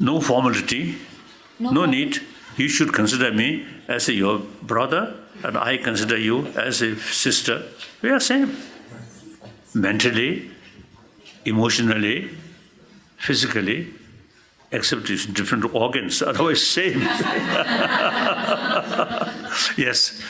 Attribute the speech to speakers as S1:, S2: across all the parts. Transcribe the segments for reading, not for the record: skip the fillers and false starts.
S1: No formality, no need. You should consider me as your brother, and I consider you as a sister. We are same. Mentally, emotionally, physically, except it's different organs, otherwise same. Yes.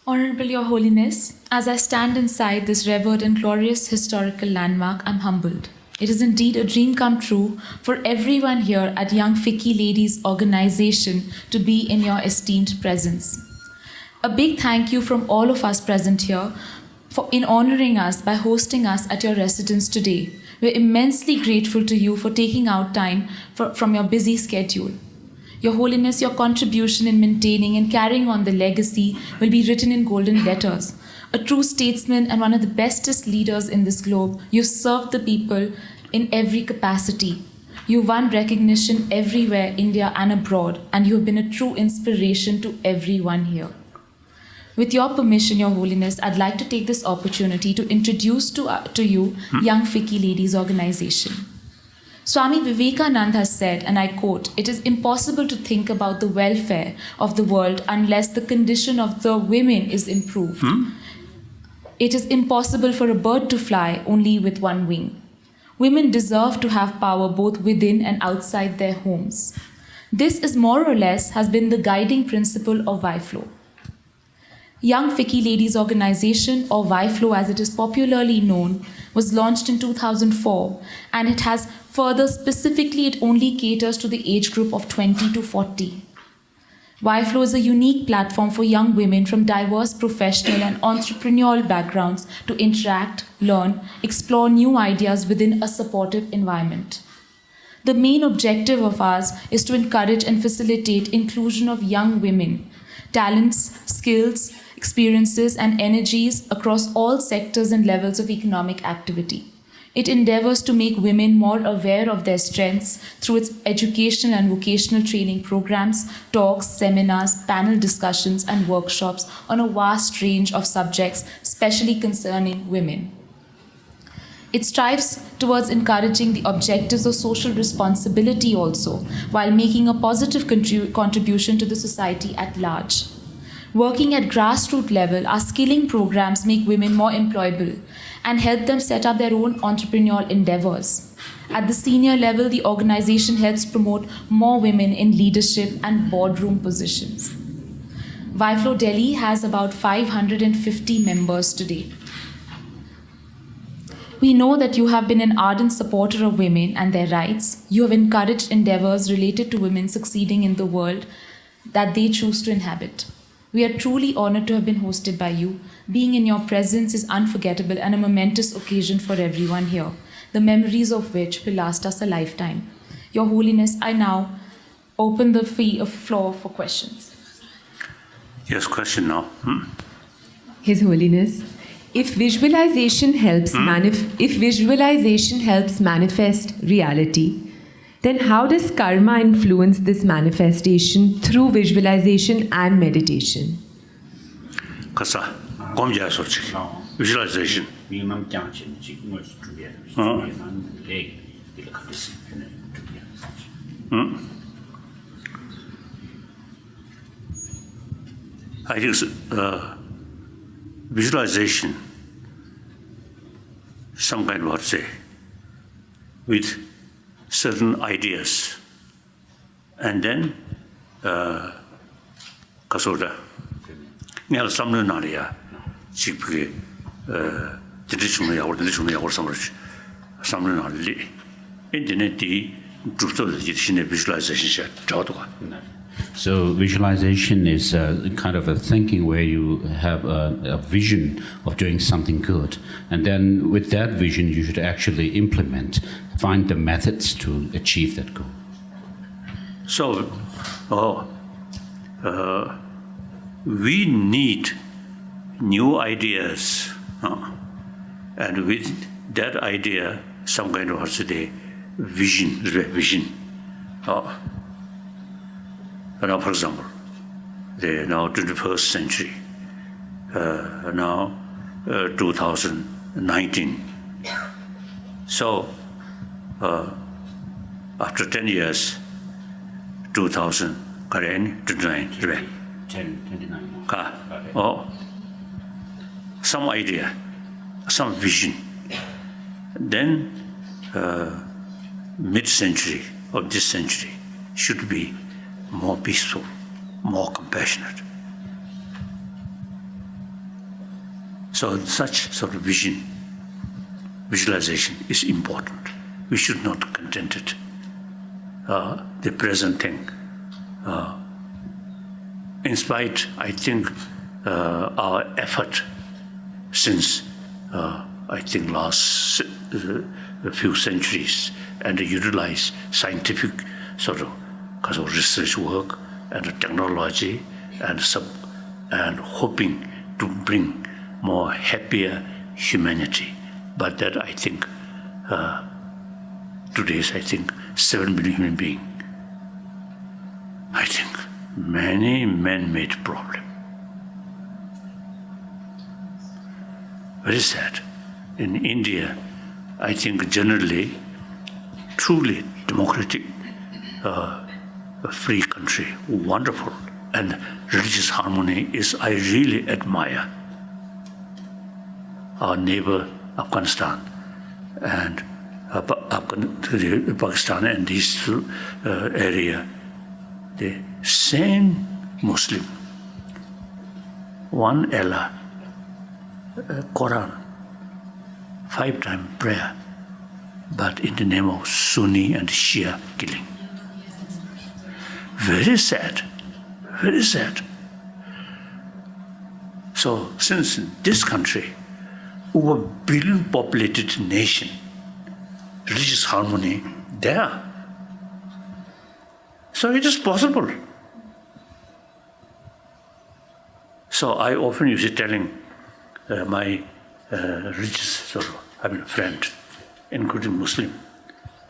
S2: Honorable Your Holiness, as I stand inside this revered and glorious historical landmark, I'm humbled. It is indeed a dream come true for everyone here at Young Fiki Ladies Organization to be in your esteemed presence. A big thank you from all of us present here in honoring us by hosting us at your residence today. We're immensely grateful to you for taking out time from your busy schedule. Your Holiness, your contribution in maintaining and carrying on the legacy will be written in golden letters. A true statesman and one of the bestest leaders in this globe, you've served the people in every capacity. You've won recognition everywhere, India and abroad, and you have been a true inspiration to everyone here. With your permission, Your Holiness, I'd like to take this opportunity to introduce to you Young Fiki Ladies Organization. Swami Vivekananda has said, and I quote, "It is impossible to think about the welfare of the world unless the condition of the women is improved. It is impossible for a bird to fly only with one wing. Women deserve to have power both within and outside their homes. This is more or less has been the guiding principle of YFLO. Young Fiki Ladies Organization, or YFLO as it is popularly known, was launched in 2004, and it has further specifically it only caters to the age group of 20 to 40. YFLO is a unique platform for young women from diverse professional and entrepreneurial backgrounds to interact, learn, explore new ideas within a supportive environment. The main objective of ours is to encourage and facilitate inclusion of young women, talents, skills, experiences, and energies across all sectors and levels of economic activity. It endeavors to make women more aware of their strengths through its educational and vocational training programs, talks, seminars, panel discussions, and workshops on a vast range of subjects, especially concerning women. It strives towards encouraging the objectives of social responsibility also, while making a positive contribution to the society at large. Working at grassroots level, our skilling programs make women more employable and help them set up their own entrepreneurial endeavors. At the senior level, the organization helps promote more women in leadership and boardroom positions. YFLO Delhi has about 550 members today. We know that you have been an ardent supporter of women and their rights. You have encouraged endeavors related to women succeeding in the world that they choose to inhabit. We are truly honored to have been hosted by you. Being in your presence is unforgettable and a momentous occasion for everyone here, the memories of which will last us a lifetime. Your Holiness, I now open the floor for questions.
S1: Yes, question now.
S3: His Holiness, if visualization helps manifest reality, then how does karma influence this manifestation through visualization and meditation?
S1: Kasa, komja sochi. Visualization. I think visualization, some kind of what say, with certain ideas, and then kasoda. Ngal samno naliya, chipke traditional or samno nali. Internet di truthful visualization
S4: So visualization is kind of a thinking where you have a vision of doing something good, and then with that vision you should actually implement, find the methods to achieve that goal.
S1: So, we need new ideas, and with that idea, some kind of vision. Now, for example, the now 21st century, now 2019. So, after 10 years, 2029,
S4: 1029.
S1: oh, some idea, some vision. Then mid-century of this century should be more peaceful, more compassionate. So such sort of visualization is important. We should not content it. The present thing. In spite, I think, our effort since, I think, last a few centuries, and utilize scientific sort of because of research work and technology and hoping to bring more happier humanity. But that I think today's 7 billion human beings. I think many man-made problem. Very sad. In India, I think generally, truly democratic, a free country, wonderful, and religious harmony is I really admire. Our neighbor Afghanistan and Pakistan and these two area, the same Muslim, one Allah, Quran, 5-time prayer, but in the name of Sunni and Shia killing. Very sad, very sad. So since this country, over billion populated nation, religious harmony there. So it is possible. So I often used to telling my religious friend, including Muslim,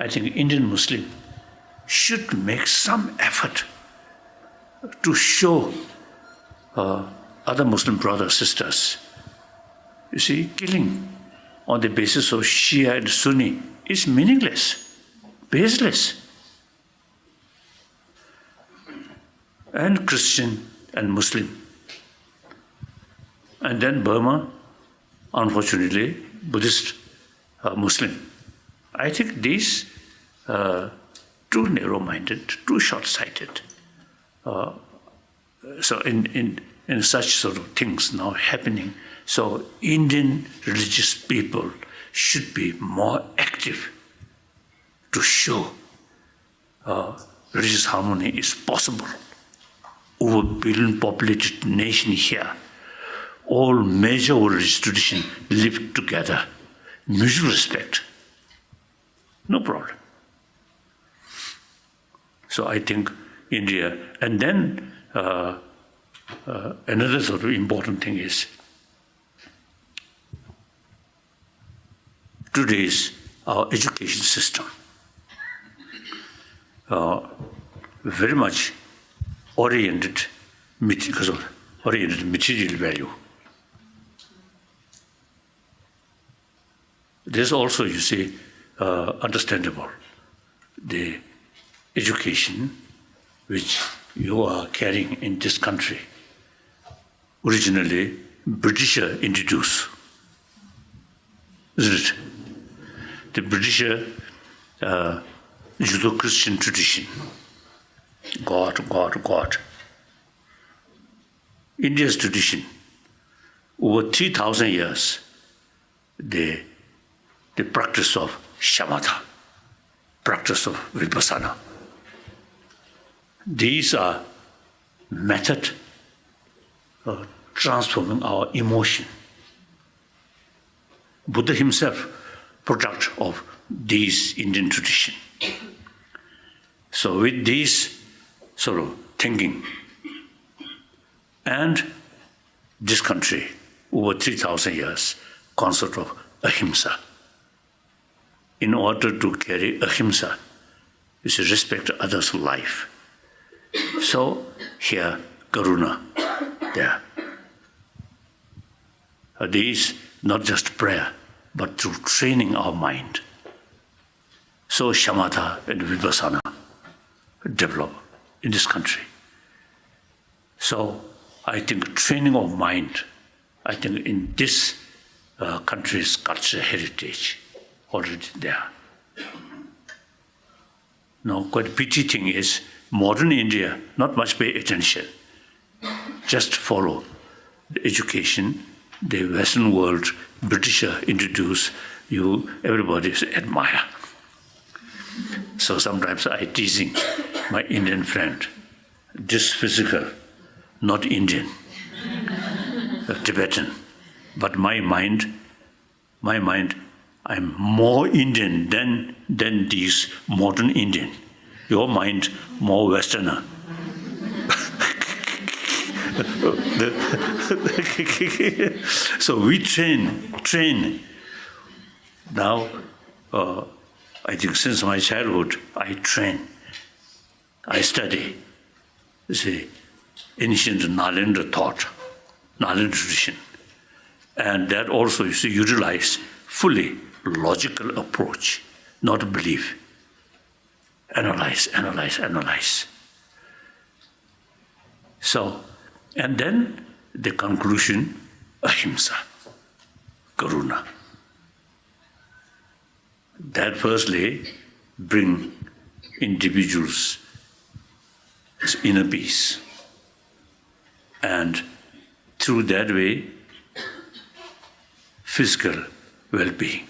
S1: I think Indian Muslim should make some effort to show other Muslim brothers, sisters. You see, killing on the basis of Shia and Sunni is meaningless, baseless. And Christian and Muslim. And then Burma, unfortunately, Buddhist, Muslim. I think these too narrow-minded, too short-sighted. So in such sort of things now happening, so Indian religious people should be more active to show religious harmony is possible. Over a billion populated nation here, all major religious traditions live together, mutual respect, no problem. So I think India, and then another sort of important thing is today's our education system very much oriented material value. There's also, you see, understandable the education which you are carrying in this country. Originally, Britisher introduced, isn't it? The Britisher Judeo-Christian tradition. God, God, God. India's tradition, over 3,000 years, the practice of shamatha, practice of vipassana. These are method of transforming our emotion. Buddha himself, product of these Indian tradition. So with these sort of thinking, and this country, over 3,000 years, concept of ahimsa. In order to carry ahimsa, you should respect others' life. So here, karuna, there. These, not just prayer, but through training our mind. So shamatha and vipassana develop in this country. So I think training of mind, I think in this country's cultural heritage already there. Now, quite pity thing is modern India not much pay attention. Just follow the education, the Western world, British introduce you, everybody admire. So sometimes I teasing my Indian friend, this physical, not Indian, Tibetan, but my mind, I'm more Indian than these modern Indian. Your mind more Westerner. So we train. Now, I think since my childhood, I train. I study. See, ancient Nalanda thought, Nalanda tradition. And that also is to utilize fully logical approach, not belief. Analyze. So, and then the conclusion, ahimsa, karuna. That firstly bring individuals' inner peace. And through that way, physical well-being.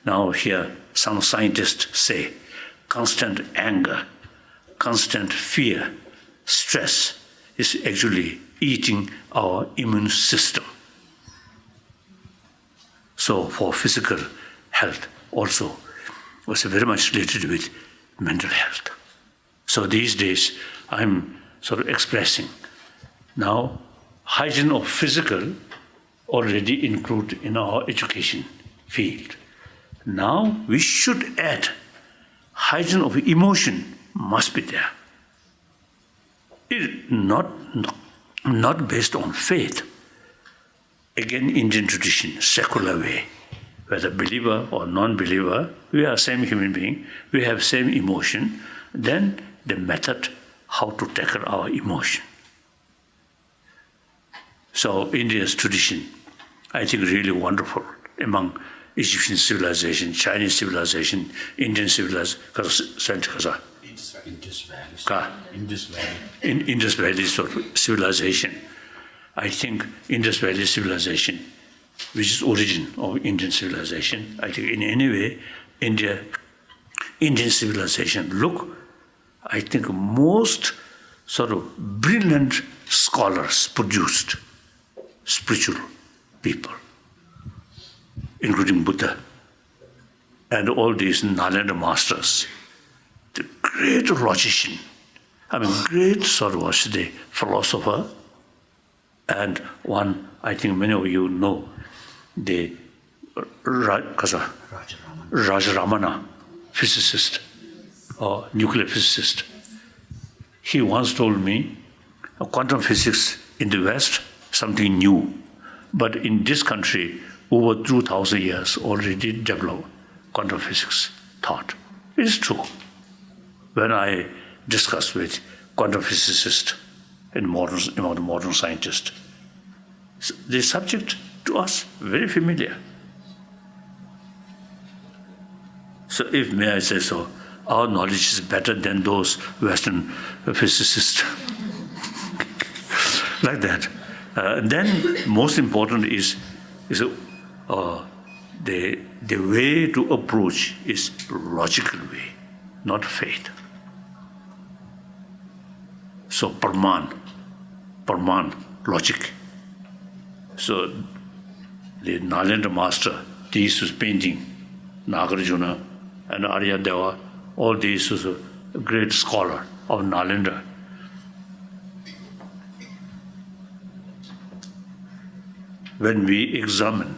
S1: Now here, some scientists say, constant anger, constant fear, stress is actually eating our immune system. So for physical health also was very much related with mental health. So these days I'm sort of expressing now hygiene of physical already included in our education field. Now we should add hygiene of emotion must be there. It not based on faith. Again, Indian tradition, secular way. Whether believer or non-believer, we are same human being, we have same emotion, then the method how to tackle our emotion. So India's tradition, I think really wonderful among Egyptian civilization, Chinese civilization, Indian civilization, Indus Valley sort of civilization. I think Indus Valley civilization, which is origin of Indian civilization, I think in any way, Indian civilization, look, I think most sort of brilliant scholars produced, spiritual people, including Buddha, and all these Nalanda masters, the great logician, great sort of was the philosopher, and one, I think many of you know, the Rajaramana, physicist or nuclear physicist. He once told me, quantum physics in the West, something new, but in this country, over 2,000 years already developed quantum physics thought. It is true. When I discuss with quantum physicists and among the modern scientists, the subject to us very familiar. So if may I say so, our knowledge is better than those Western physicists. Like that. Then most important is the way to approach is logical way, not faith. So Parman, logic. So the Nalanda master, these was painting, Nagarjuna and Aryadeva, all these was a great scholar of Nalanda. When we examine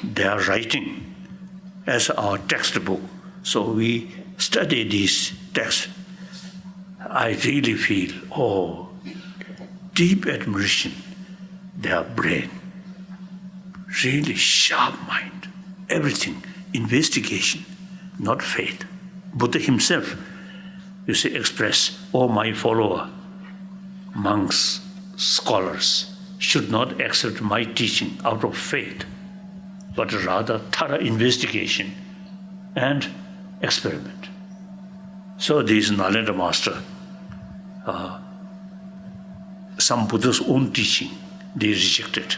S1: their writing as our textbook, so we study these texts, I really feel, deep admiration, their brain, really sharp mind, everything, investigation, not faith. Buddha himself, you see, expressed, "Oh, my follower, monks, scholars, should not accept my teaching out of faith, but rather thorough investigation and experiment." So this Nalanda master, some Buddha's own teaching, they rejected.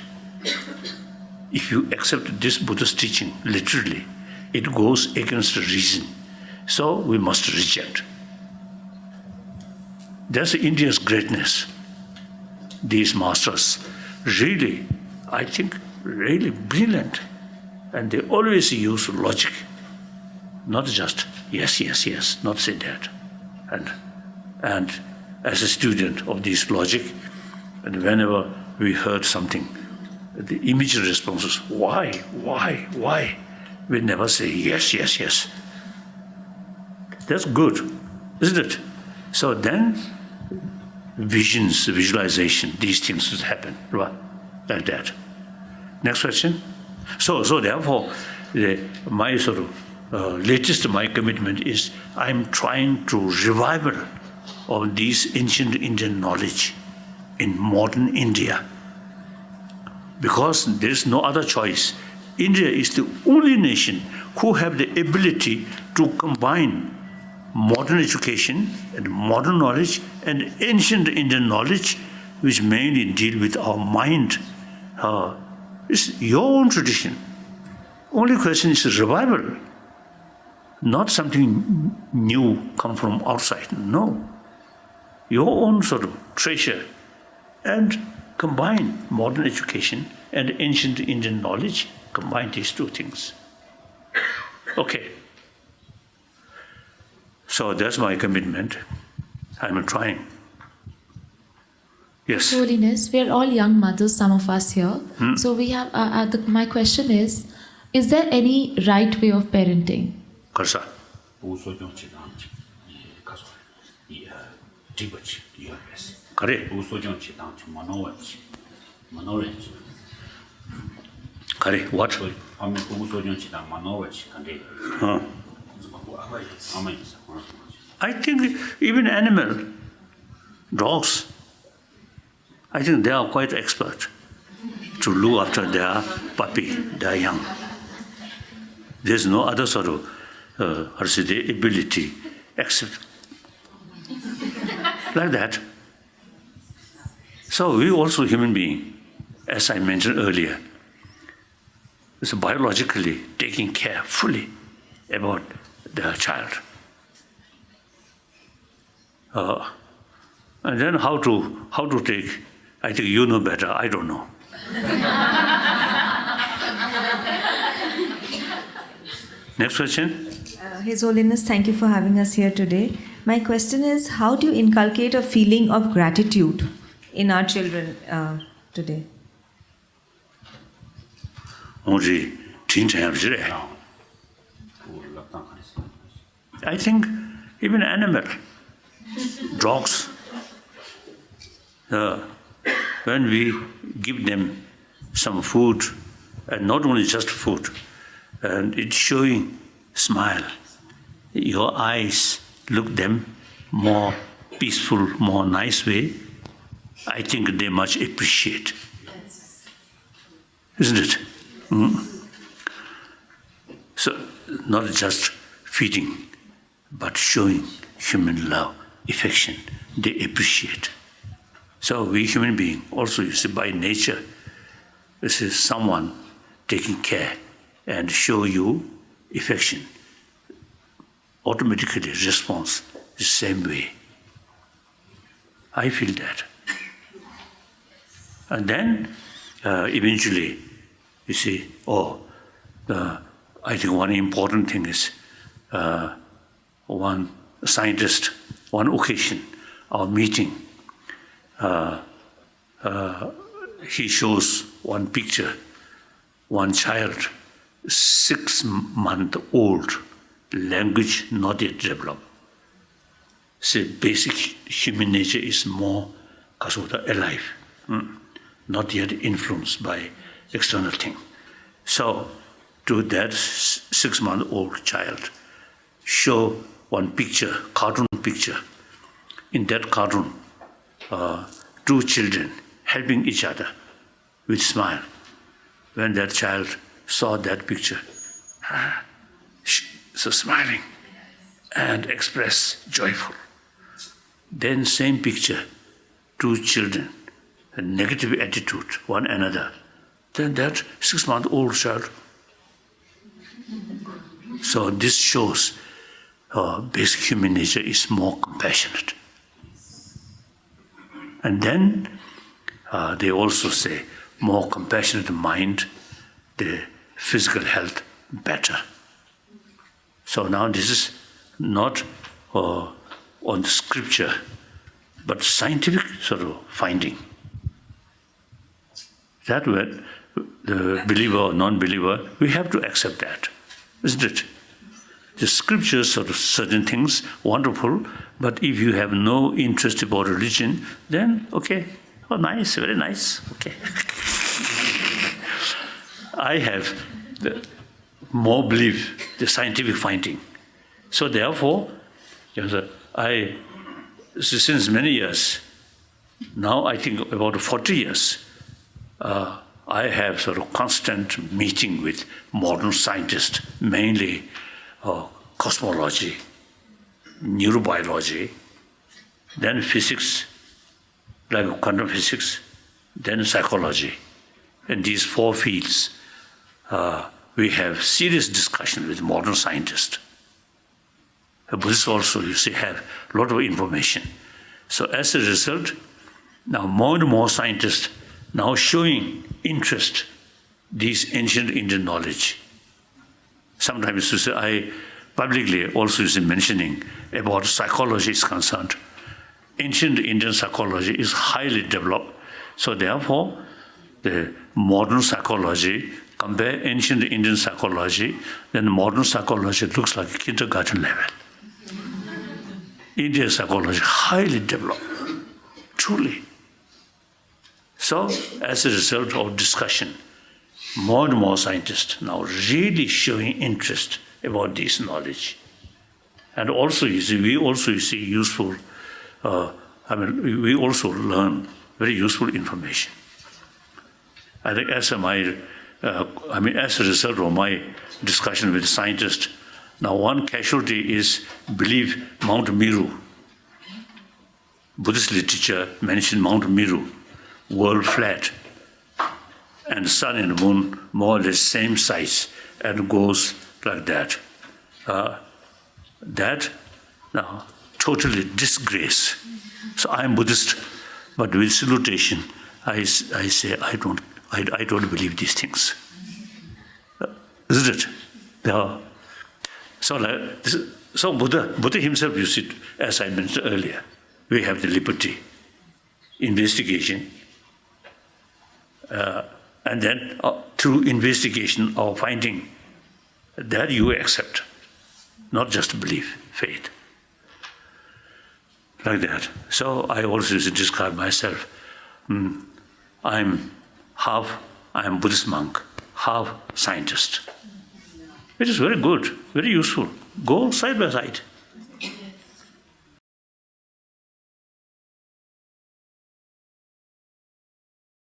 S1: If you accept this Buddha's teaching literally, it goes against the reason. So we must reject. That's India's greatness. These masters, really, I think, really brilliant. And they always use logic, not just yes, yes, yes, not say that. And as a student of this logic, and whenever we heard something, the immediate response was, why? We never say yes, yes, yes. That's good, isn't it? So then, visions, visualization, these things would happen, right? Like that. Next question. So therefore, my sort of latest my commitment is I'm trying to revival of this ancient Indian knowledge in modern India. Because there is no other choice. India is the only nation who have the ability to combine modern education and modern knowledge and ancient Indian knowledge, which mainly deal with our mind. It's your own tradition. Only question is revival, not something new come from outside. No. Your own sort of treasure, and combine modern education and ancient Indian knowledge, combine these two things. Okay. So that's my commitment. I'm trying. Yes.
S2: His Holiness, we are all young mothers, some of us here. So we have, my question is there any right way of parenting?
S1: Karsa. Kare. Kare, what? I think even animal, dogs, I think they are quite expert to look after their puppy, their young. There's no other sort of ability except like that. So we also human being, as I mentioned earlier, is biologically taking care fully about the child. And then how to take, I think you know better, I don't know. Next question.
S5: His Holiness, thank you for having us here today. My question is, how do you inculcate a feeling of gratitude in our children today?
S1: I think even animal, dogs, when we give them some food, and not only just food, and it's showing smile, your eyes look them more peaceful, more nice way, I think they much appreciate. Isn't it? So, not just feeding, but showing human love, affection, they appreciate. So we human beings also, you see, by nature, this is someone taking care and show you affection. Automatically response the same way. I feel that. And then eventually, you see, I think one important thing is one scientist, one occasion, our meeting, he shows one picture, one child, 6-month-old, language not yet developed. So basic human nature is more alive, not yet influenced by external thing. So to that 6-month-old child, show one picture, cartoon picture. In that cartoon, two children helping each other with smile. When that child saw that picture, so smiling and express joyful. Then same picture, two children, a negative attitude, one another. Then that 6-month-old child. So this shows basic human nature is more compassionate. And then they also say more compassionate mind, the physical health better. So now this is not on the scripture, but scientific sort of finding. That way, the believer or non-believer, we have to accept that, isn't it? The scriptures sort of certain things, wonderful, but if you have no interest about religion, then okay, oh nice, very nice, okay. I have more belief, the scientific finding. So therefore, since many years, now I think about 40 years, I have sort of constant meeting with modern scientists, mainly cosmology, neurobiology, then physics, like quantum physics, then psychology. In these 4 fields, we have serious discussion with modern scientists. Buddhists also, you see, have a lot of information. So as a result, now more and more scientists now showing interest, these ancient Indian knowledge. Sometimes you say, I publicly also is mentioning about psychology is concerned. Ancient Indian psychology is highly developed. So therefore, the modern psychology, compare ancient Indian psychology, then modern psychology looks like kindergarten level. Indian psychology highly developed, truly. So as a result of discussion, more and more scientists now really showing interest about this knowledge. And also, you see, we also, you see, useful, we also learn very useful information. I think as a result of my discussion with scientists, now one casualty is believe Mount Meru. Buddhist literature mentioned Mount Meru, world flat, and the sun and the moon more or less same size, and goes like that. That now totally disgrace. So I am Buddhist, but with salutation, I say I don't believe these things. Isn't it? Yeah. So Buddha himself, you see, as I mentioned earlier, we have the liberty, investigation, and then through investigation or finding, that you accept, not just belief, faith. Like that. So I also used to describe myself, I'm Buddhist monk, half scientist. It is very good, very useful. Go side by side.